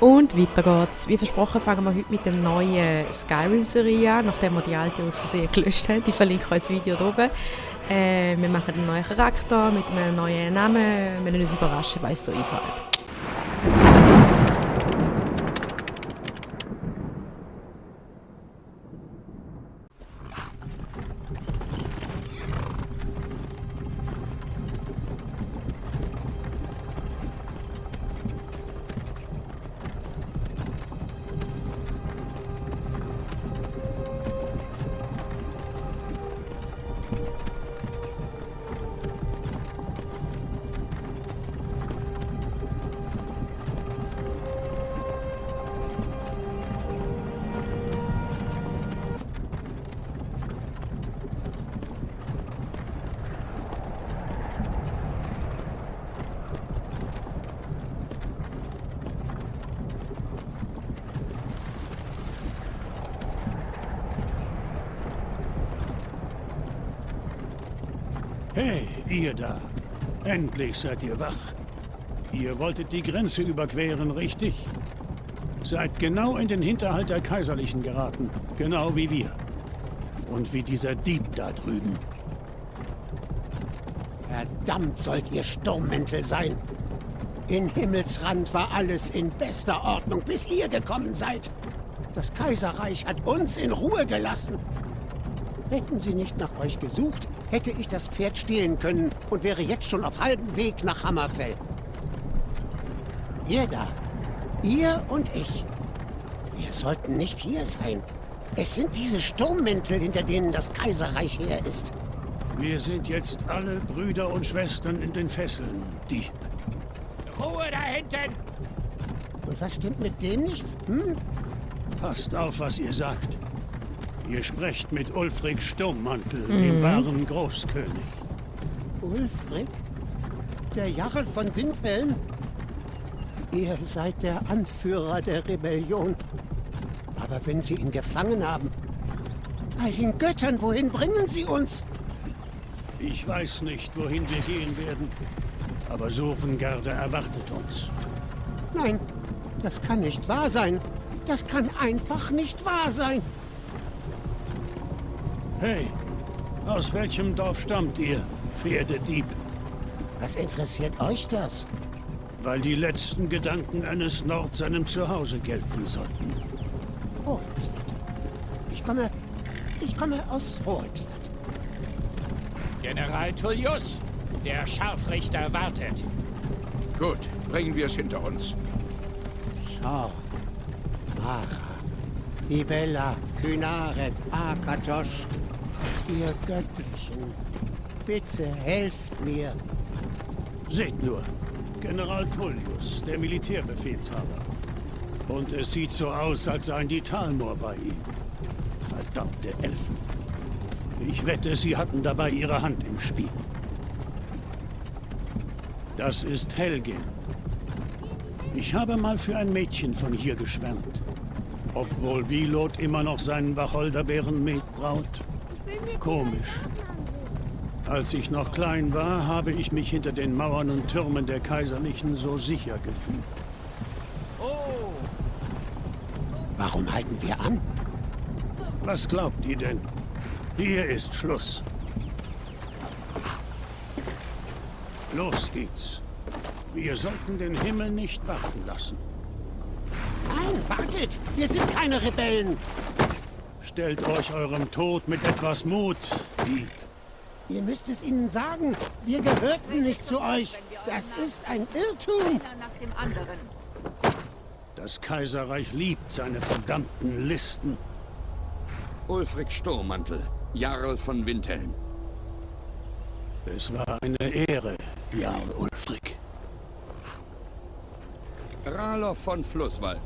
Und weiter geht's. Wie versprochen fangen wir heute mit dem neuen Skyrim-Serie an, nachdem wir die alte aus Versehen gelöscht haben. Ich verlinke euch das Video hier oben. Wir machen einen neuen Charakter mit einem neuen Namen. Wir lassen uns überraschen, was so einfällt. Hey, ihr da. Endlich seid ihr wach. Ihr wolltet die Grenze überqueren, richtig? Seid genau in den Hinterhalt der Kaiserlichen geraten. Genau wie wir. Und wie dieser Dieb da drüben. Verdammt sollt ihr Sturmmäntel sein. In Himmelsrand war alles in bester Ordnung, bis ihr gekommen seid. Das Kaiserreich hat uns in Ruhe gelassen. Hätten sie nicht nach euch gesucht, hätte ich das Pferd stehlen können und wäre jetzt schon auf halbem Weg nach Hammerfell. Ihr da, ihr und ich, wir sollten nicht hier sein. Es sind diese Sturmmäntel, hinter denen das Kaiserreich her ist. Wir sind jetzt alle Brüder und Schwestern in den Fesseln, Dieb. Ruhe da hinten! Und was stimmt mit denen nicht? Passt auf, was ihr sagt. Ihr sprecht mit Ulfric Sturmmantel, dem wahren Großkönig. Ulfric? Der Jarl von Windhelm? Ihr seid der Anführer der Rebellion. Aber wenn sie ihn gefangen haben, bei den Göttern, wohin bringen sie uns? Ich weiß nicht, wohin wir gehen werden, aber Sovngarde erwartet uns. Nein, das kann nicht wahr sein. Das kann einfach nicht wahr sein. Hey, aus welchem Dorf stammt ihr, Pferdedieb? Was interessiert euch das? Weil die letzten Gedanken eines Nord seinem Zuhause gelten sollten. Horikstadt. Ich komme aus Horikstadt. General Tullius, der Scharfrichter wartet. Gut, bringen wir es hinter uns. Schau. Mara. Ibella, Kynaret, Akatosh. Ihr Göttlichen, bitte helft mir. Seht nur, General Tullius, der Militärbefehlshaber. Und es sieht so aus, als seien die Talmor bei ihm. Verdammte Elfen. Ich wette, sie hatten dabei ihre Hand im Spiel. Das ist Helgen. Ich habe mal für ein Mädchen von hier geschwärmt. Obwohl Wilot immer noch seinen Wacholderbeerenmet braut. Komisch. Als ich noch klein war, habe ich mich hinter den Mauern und Türmen der Kaiserlichen so sicher gefühlt. Oh, Warum halten wir an? Was glaubt ihr denn? Hier ist Schluss. Los geht's. Wir sollten den Himmel nicht warten lassen. Nein, wartet! Wir sind keine Rebellen! Stellt euch eurem Tod mit etwas Mut, Dieb. Ihr müsst es ihnen sagen. Wir gehörten nicht zu euch. Das ist ein Irrtum. Einer nach dem anderen. Das Kaiserreich liebt seine verdammten Listen. Ulfric Sturmmantel, Jarl von Windhelm. Es war eine Ehre, Jarl Ulfric. Ralof von Flusswald.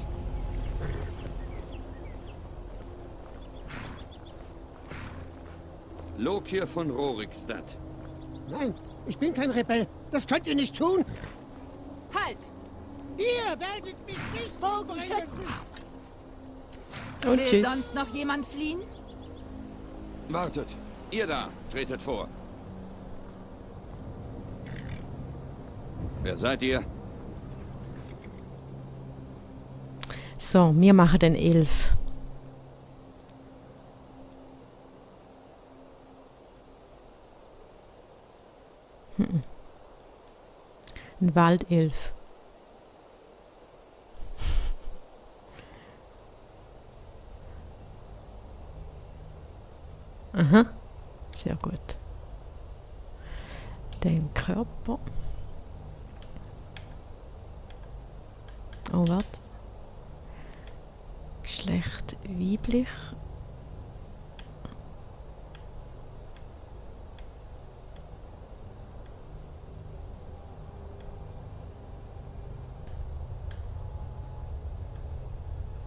Lokir von Rorikstadt. Nein, ich bin kein Rebell. Das könnt ihr nicht tun. Halt! Ihr werdet mich nicht Bogenschützen! Und Will tschüss. sonst noch jemand fliehen? Wartet, ihr da, tretet vor. Wer seid ihr? So, wir machen den 11. Ein Waldelf. Aha, sehr gut. Den Körper. Oh, warte. Geschlecht weiblich.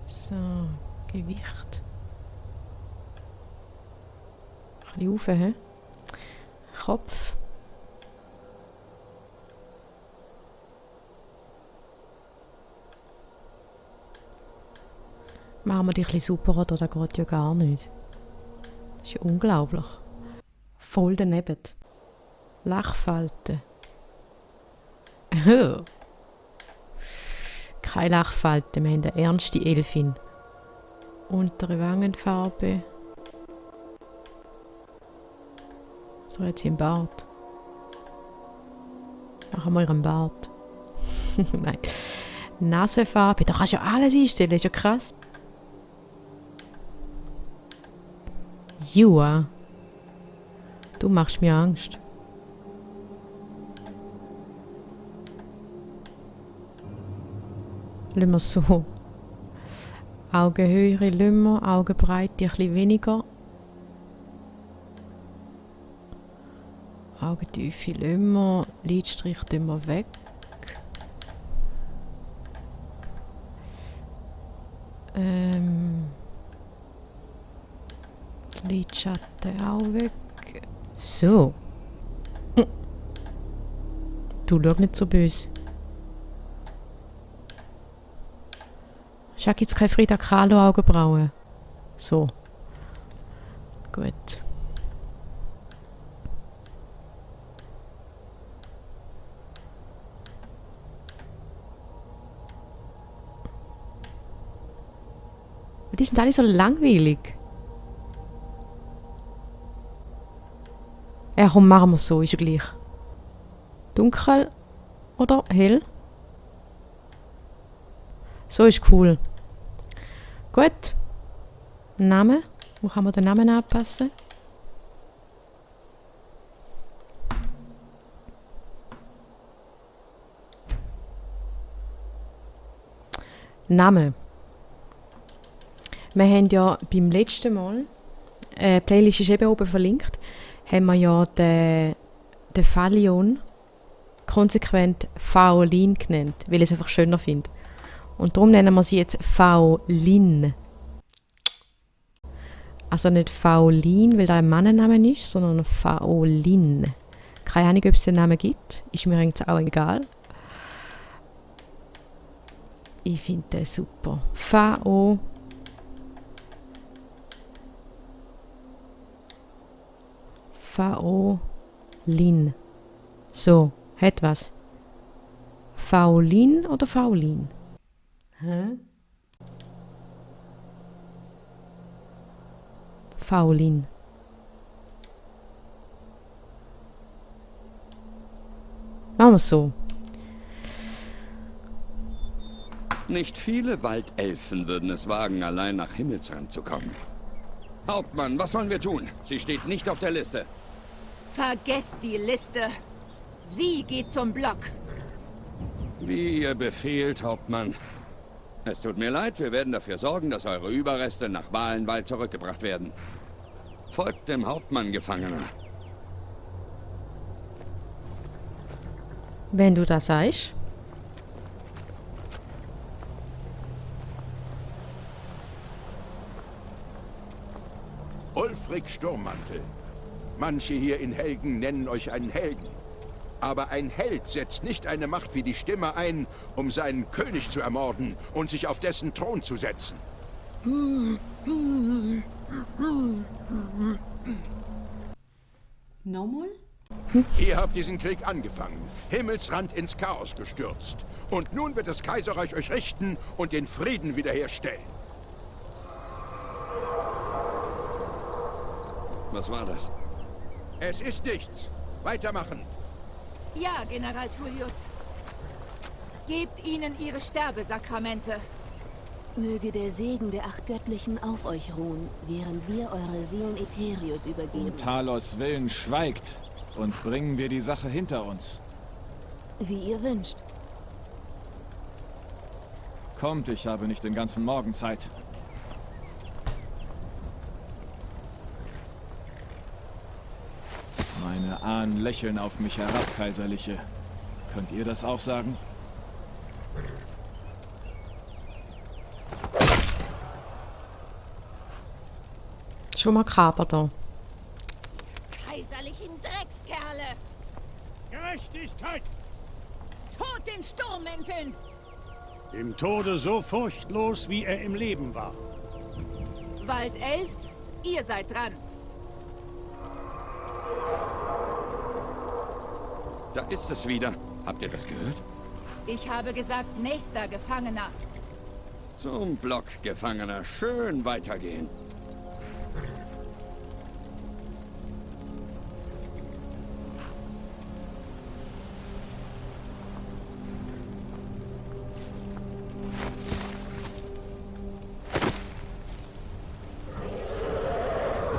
So, Gewicht. Ein bisschen rauf, hä? Kopf. Machen wir dich ein bisschen super, oder? Das geht ja gar nicht. Das ist ja unglaublich. Voll daneben. Lachfalten. Keine Lachfalten, wir haben eine ernste Elfin. Untere Wangenfarbe. So, jetzt im Bart. Machen wir ihren Bart. Nein. Nasenfarbe. Da kannst du ja alles einstellen, das ist ja krass. Jua. Du machst mir Angst. Lassen wir so. Augenhöhe lassen wir, Augenbreite ein bisschen weniger. Augentiefe lassen wir, Lidstrich tun wir weg. Lidschatten auch weg. So. Du, schau nicht so böse. Schau, jetzt keine Frida Kahlo Augenbrauen. So. Gut. Die sind alle so langweilig. Ja, komm, machen wir es so, ist ja gleich. Dunkel oder hell? So ist cool. Gut. Name. Wo kann man den Namen anpassen? Name. Wir haben ja beim letzten Mal, die Playlist ist eben oben verlinkt, haben wir ja den Phalion konsequent Faolin genannt, weil ich es einfach schöner finde. Und darum nennen wir sie jetzt Faolin. Also nicht Faolin, weil da ein Mannenname ist, sondern Faolin. Keine Ahnung, ob es den Namen gibt. Ist mir eigentlich auch egal. Ich finde den super. Faolin. So, hat was. Faolin oder Faolin? Hä? Faolin. Machen wir es so. Nicht viele Waldelfen würden es wagen, allein nach Himmelsrand zu kommen. Hauptmann, was sollen wir tun? Sie steht nicht auf der Liste. Vergesst die Liste. Sie geht zum Block. Wie ihr befehlt, Hauptmann. Es tut mir leid, wir werden dafür sorgen, dass eure Überreste nach Valenwald zurückgebracht werden. Folgt dem Hauptmann, Gefangener. Wenn du das sagst. Ulfric Sturmmantel. Manche hier in Helgen nennen euch einen Helden. Aber ein Held setzt nicht eine Macht wie die Stimme ein, um seinen König zu ermorden und sich auf dessen Thron zu setzen. Nochmal? Ihr habt diesen Krieg angefangen, Himmelsrand ins Chaos gestürzt. Und nun wird das Kaiserreich euch richten und den Frieden wiederherstellen. Was war das? Es ist nichts. Weitermachen. Ja, General Tullius. Gebt ihnen ihre Sterbesakramente. Möge der Segen der 8 Göttlichen auf euch ruhen, während wir eure Seelen Aetherius übergeben. Um Talos Willen schweigt und bringen wir die Sache hinter uns. Wie ihr wünscht. Kommt, ich habe nicht den ganzen Morgen Zeit. Meine Ahnen lächeln auf mich herab, Kaiserliche. Könnt ihr das auch sagen? Schon makaber da. Kaiserlichen Dreckskerle! Gerechtigkeit! Tod den Sturmmänteln! Im Tode so furchtlos, wie er im Leben war. Waldelf, ihr seid dran. Da ist es wieder. Habt ihr das gehört? Ich habe gesagt, nächster Gefangener. Zum Block, Gefangener. Schön weitergehen.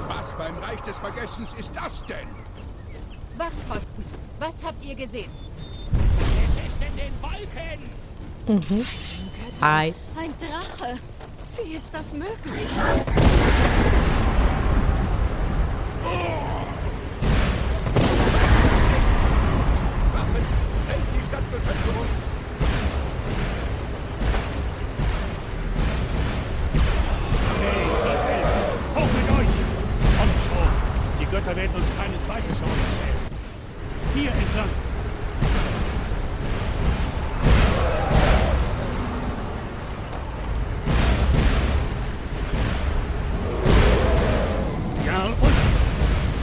Was beim Reich des Vergessens ist das denn? Wachposten, was habt ihr gesehen? Es ist in den Wolken! Hi. Ein Drache! Wie ist das möglich? Waffen, hält die Stadtbevölkerung! Hey, hoch mit euch! Kommt schon! Die Götter werden uns keine zweite Chance stellen. Hier entlang! Ja, und?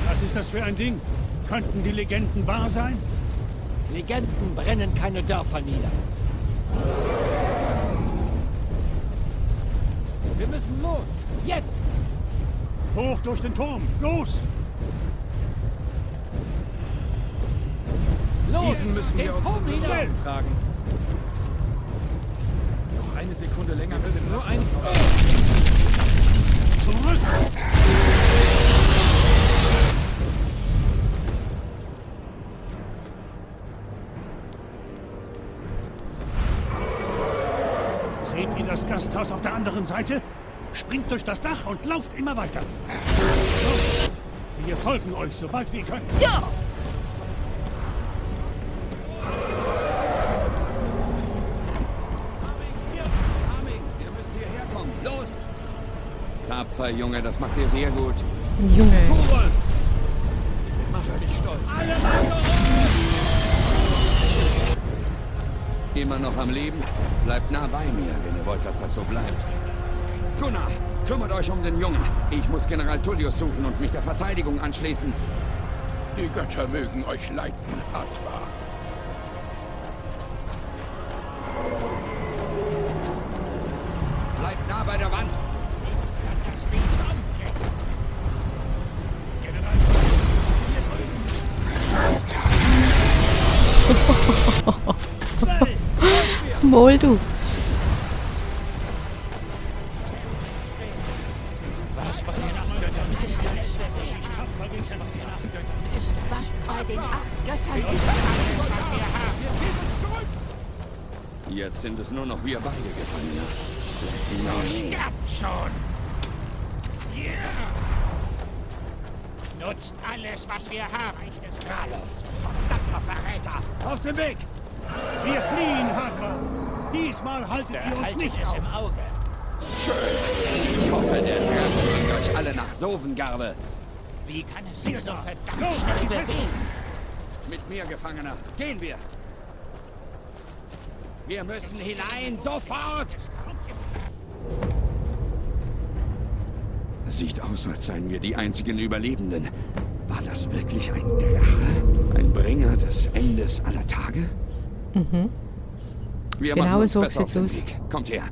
Was ist das für ein Ding? Könnten die Legenden wahr sein? Legenden brennen keine Dörfer nieder. Wir müssen los! Jetzt! Hoch durch den Turm! Los! Los! Diesen müssen wir Den auf Turm unseren nieder! Rücken tragen. Noch eine Sekunde länger müssen nur ein... Zurück! Seht ihr das Gasthaus auf der anderen Seite? Springt durch das Dach und lauft immer weiter. Los. Wir folgen euch, sobald wir können. Ja! Arming, ihr müsst hierher kommen. Los! Tapfer, Junge, das macht ihr sehr gut. Junge. Turwolf! Mach mich stolz. Immer noch am Leben? Bleibt nah bei mir, wenn ihr wollt, dass das so bleibt. Gunnar, kümmert euch um den Jungen. Ich muss General Tullius suchen und mich der Verteidigung anschließen. Die Götter mögen euch leiten, Hatwa. Bleibt nah bei der Wand. Wohl du. Was bei den Nachtgöttern ist das? Was bei den 8 Göttern ist? Jetzt sind es nur noch wir beide Gefangene. Die Maus. Sterbt schon! Nutzt alles, was wir haben. Reich des Gralov. Verdammter Verräter! Aus dem Weg! Wir fliehen, Hatra! Diesmal haltet ihr uns Behaltet nicht es auf. im Auge. Ich hoffe, der Drache bringt euch alle nach Sovengarde. Wie kann es sich so da. verdammt Los, schnell die Fesseln. bewegen? Mit mir, Gefangener. Gehen wir. Wir müssen hinein, sofort! Sieht aus, als seien wir die einzigen Überlebenden. War das wirklich ein Drache? Ein Bringer des Endes aller Tage? Mhm. Wir Genau machen uns so besser auf sieht's den aus. Weg. Kommt her.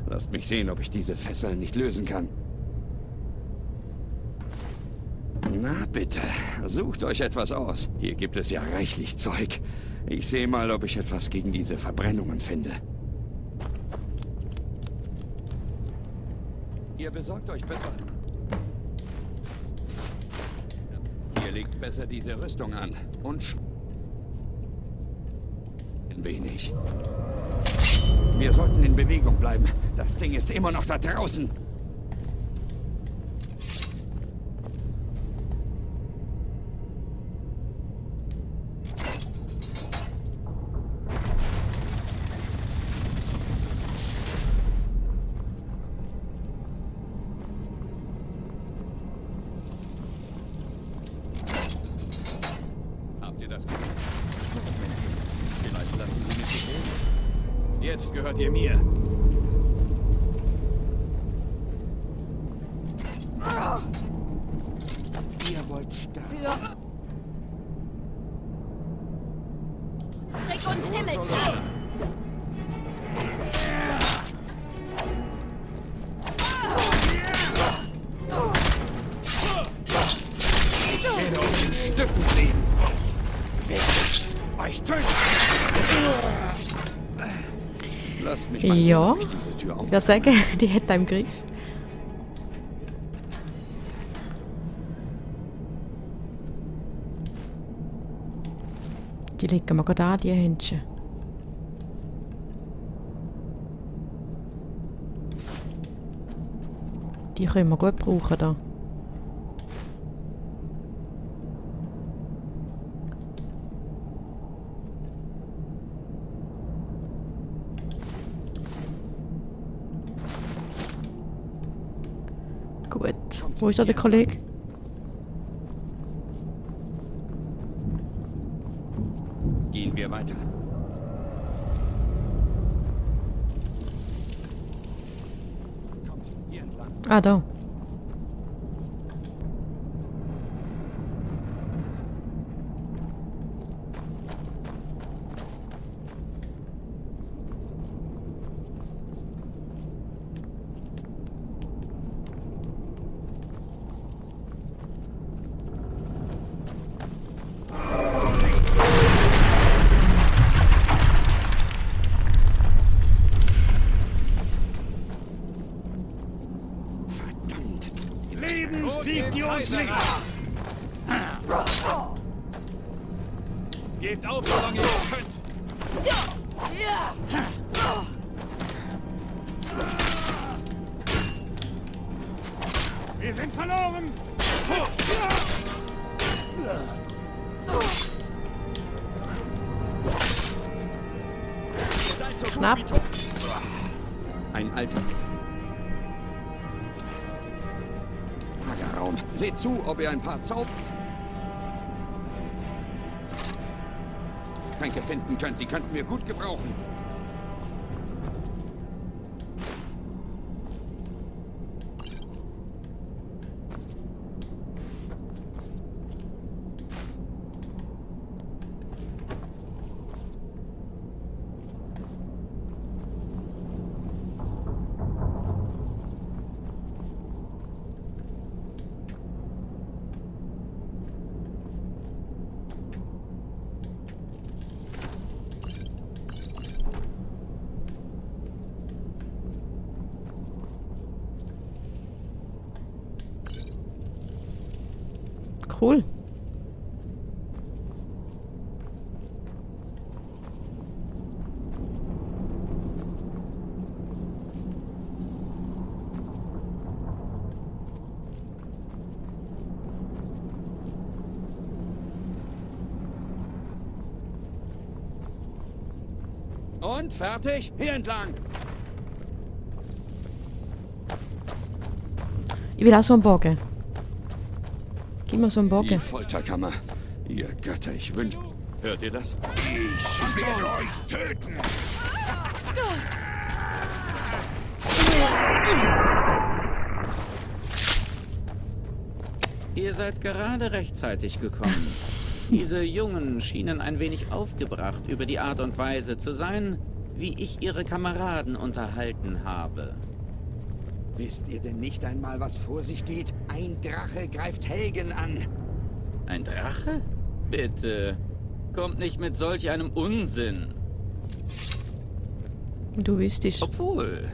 Lasst mich sehen, ob ich diese Fesseln nicht lösen kann. Na bitte, sucht euch etwas aus. Hier gibt es ja reichlich Zeug. Ich sehe mal, ob ich etwas gegen diese Verbrennungen finde. Ihr besorgt euch besser. Ihr legt besser diese Rüstung an und ein wenig. Wir sollten in Bewegung bleiben. Das Ding ist immer noch da draußen. Habt ihr das gehört? Vielleicht lassen Sie mich reden. Jetzt gehört ihr mir. Ihr wollt sterben. Für Rick und Himmelsfeld! Stücken sehen. Euch töten. Lasst mich mal sehen, Ja, ob ich diese Tür ich auf. würde sagen, die hat er im Griff. Die legen wir gerade an, die Händchen. Die können wir gut brauchen da. Gut. Wo ist da der Kollege? Gehen wir weiter. Kommt hier entlang. Ah, da. Verdammt. Leben fliegt ihr uns nicht! Gebt auf, solange ihr könnt. Wir sind verloren! Knapp. Ein alter Lagerraum. Seht zu, ob ihr ein paar Tränke finden könnt. Die könnten wir gut gebrauchen. Cool. Und fertig? Hier entlang. Ich will auch so einen Bogen. Gib mir so einen Die Bogen. Folterkammer. Ihr Götter, ich wünsche... Hört ihr das? Ich werde euch töten. Ihr seid gerade rechtzeitig gekommen. Diese Jungen schienen ein wenig aufgebracht über die Art und Weise zu sein, wie ich ihre Kameraden unterhalten habe. Wisst ihr denn nicht einmal, was vor sich geht? Ein Drache greift Helgen an. Ein Drache? Bitte, kommt nicht mit solch einem Unsinn. Du wüsstest. Obwohl,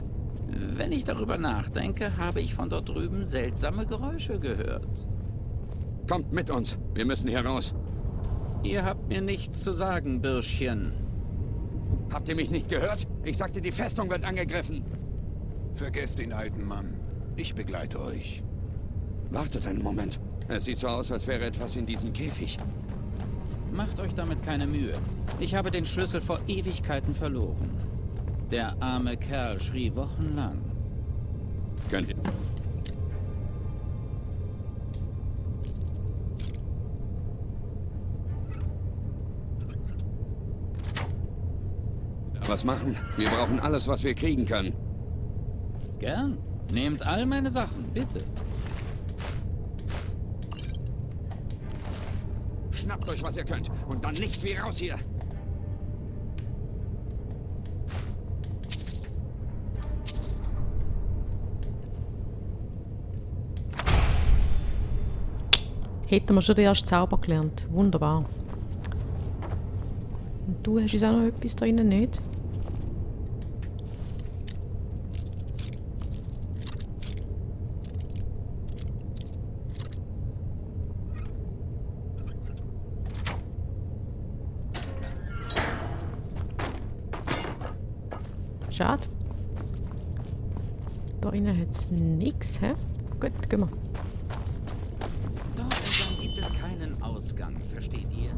wenn ich darüber nachdenke, habe ich von dort drüben seltsame Geräusche gehört. Kommt mit uns. Wir müssen hier raus. Ihr habt mir nichts zu sagen, Bürschchen. Habt ihr mich nicht gehört? Ich sagte, die Festung wird angegriffen. Vergesst den alten Mann. Ich begleite euch. Wartet einen Moment. Es sieht so aus, als wäre etwas in diesem Käfig. Macht euch damit keine Mühe. Ich habe den Schlüssel vor Ewigkeiten verloren. Der arme Kerl schrie wochenlang. Könnt ihr... Was machen? Wir brauchen alles, was wir kriegen können. Gern. Nehmt all meine Sachen, bitte. Schnappt euch, was ihr könnt. Und dann nichts wie raus hier. Hätten wir schon den ersten Zauber gelernt. Wunderbar. Und du hast uns auch noch etwas da drinnen, nicht? Schade. Da innen hat es nichts, hä? Gut, gehen wir. Dort entlang gibt es keinen Ausgang, versteht ihr?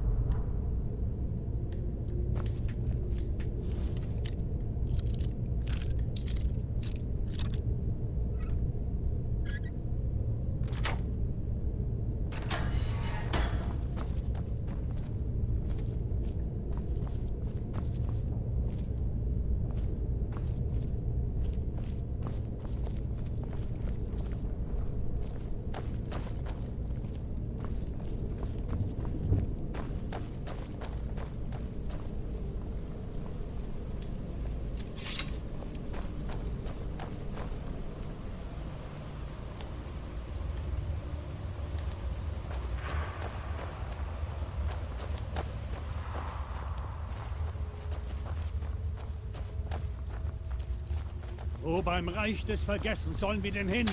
Wo beim Reich des Vergessens sollen wir denn hin?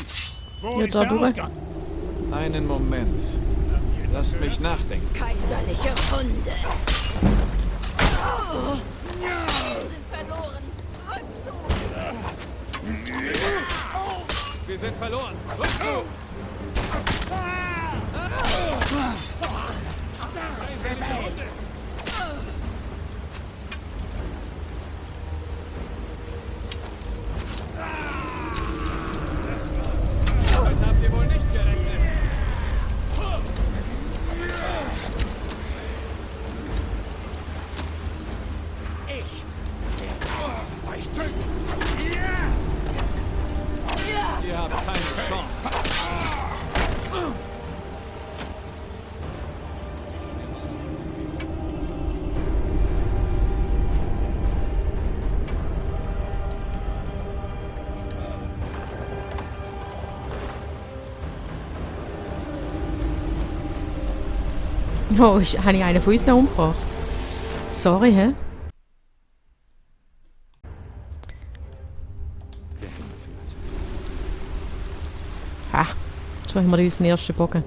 Wo Ja, ist da der drüber. Ausgang? Einen Moment. Lasst mich nachdenken. Kaiserliche Hunde. Wir sind verloren. Rück zu. Wir sind verloren. Rück zu! Kaiserliche Hunde! Damit habt ihr wohl nicht gerechnet. Euch töten! Ihr habt keine Chance. Oh, habe ich einen von uns noch umgebracht? Sorry, hä? Ha, so haben wir unseren ersten Bogen.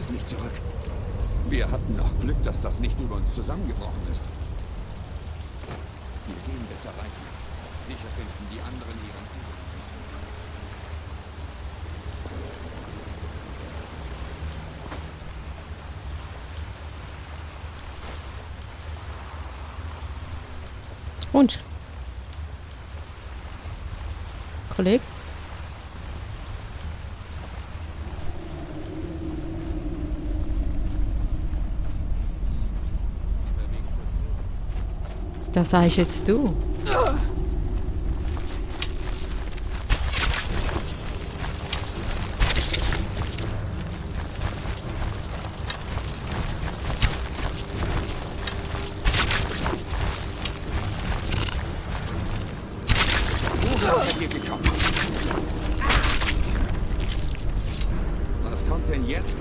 es nicht zurück. Wir hatten noch Glück, dass das nicht über uns zusammengebrochen ist. Wir gehen besser weiter. Sicher finden die anderen ihren Übung. Und? Kollege? Das sagst jetzt du. Was kommt denn jetzt?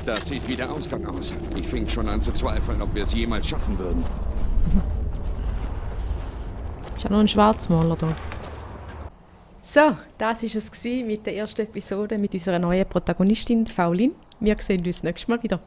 Das sieht wie der Ausgang aus. Ich fing schon an zu zweifeln, ob wir es jemals schaffen würden. Ist ja noch ein Schwarzmaler da. So, das war es mit der ersten Episode mit unserer neuen Protagonistin, Faulin. Wir sehen uns nächstes Mal wieder.